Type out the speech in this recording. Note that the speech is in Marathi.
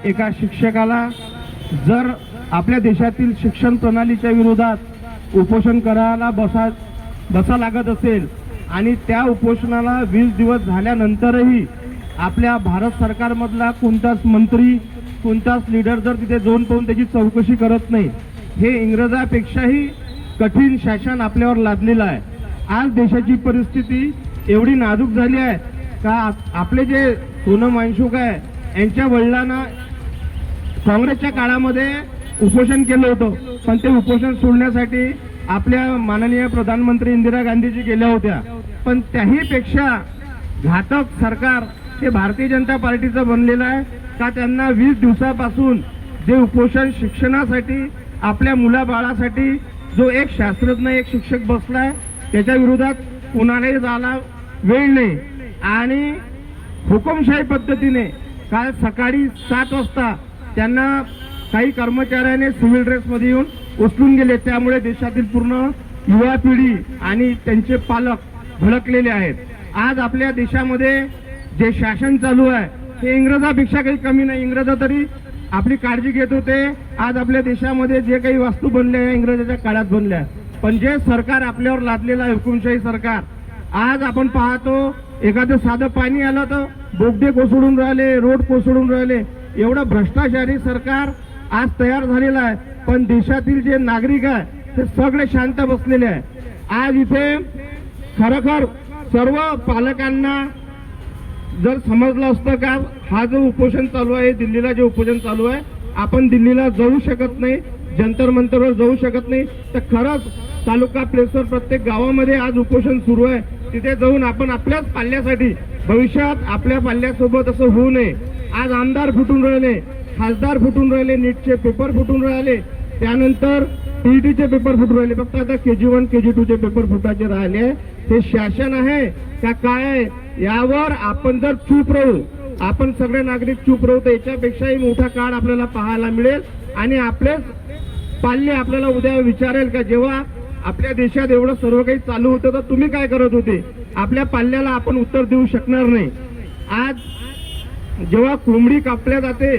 एका शिक्षकाला जर आपल्या देशातील शिक्षण प्रणालीच्या विरोधात उपोषण करायला बसा लागत असेल आणि त्या उपोषणाला 20 दिवस झाल्यानंतरही आपल्या भारत सरकारमधला कोणताच मंत्री कोणताच लीडर जर तिथे जाऊन पाहून त्याची चौकशी करत नाही, हे इंग्रजापेक्षाही कठीण शासन आपल्यावर लादलेलं आहे। आज देशाची परिस्थिती एवढी नाजूक झाली आहे का आपले जे सोनम वांगचुक आहे यांच्या वडिलांना काँग्रेसच्या काळामध्ये उपोषण केलं होतं, पण ते उपोषण सोडण्यासाठी आपल्या माननीय प्रधानमंत्री इंदिरा गांधीजी गेल्या होत्या। पण त्याही पेक्षा घातक सरकार हे भारतीय जनता पार्टीचं बनलेलं आहे का त्यांना 20 दिवसापासून जे उपोषण शिक्षणासाठी आपल्या मुलाबाळासाठी जो एक शास्त्रज्ञ एक शिक्षक बसलाय त्याच्या विरोधात कोणालाही जायला वेळ नाही आणि हुकुमशाही पद्धतीने काल सकाळी 7 वाजता त्यांना काही कर्मचाऱ्याने सिव्हिल ड्रेसमध्ये येऊन उचलून गेले। त्यामुळे देशातील पूर्ण युवा पिढी आणि त्यांचे पालक भडकलेले आहेत। आज आपल्या देशामध्ये जे शासन चालू आहे ते इंग्रजापेक्षा काही कमी नाही। इंग्रज तरी आपली काळजी घेत होते। आज आपल्या देशामध्ये जे काही वस्तू बनल्या आहे इंग्रजाच्या काळात बनल्या, पण जे सरकार आपल्यावर लादलेलं आहे हुकुमशाही सरकार, आज आपण पाहतो एखादं साधं पाणी आलं तर बोगदे कोसळून राहिले, रोड कोसळून राहिले। एवढं भ्रष्टाचारी सरकार आज तयार झालेलं आहे, पण देशातील जे नागरिक आहे ते सगळे शांत बसलेले आहे। आज इथे खरोखर सर्व पालकांना जर समजलं असतं का हा जो उपोषण चालू आहे दिल्लीला जे उपोषण चालू आहे आपण दिल्लीला जाऊ शकत नाही, जंतर मंतरवर जाऊ शकत नाही, तर खरंच तालुका प्लेसवर प्रत्येक गावामध्ये आज उपोषण सुरू आहे। तिथे जाऊन आपण आपल्याच पाल्यासाठी भविष्यात आपल्या पाल्यासोबत असं होऊ नये। आज आमदार फुटून राहिले, खासदार फुटून राहिले, नीटचे पेपर फुटून राहिले, त्यानंतर टीईटीचे पेपर फुटून राहिले, फक्त आता KG1 KG2 चे पेपर फुटायचे राहिले। हे शासन आहे का काय आहे यावर आपण जर चूप राहू, आपण सगळे नागरिक चूप राहू, तर याच्यापेक्षाही मोठा काळ आपल्याला पाहायला मिळेल आणि आपलेच पाल्य आपल्याला उद्या विचारेल का जेव्हा आपल्या देशात एवढं सर्व काही चालू होतं तर तुम्ही काय करत होते। आपल्या पाल्याला आपण उत्तर देऊ शकणार नाही। आज जेव्हा कोंबडी कापल्या जाते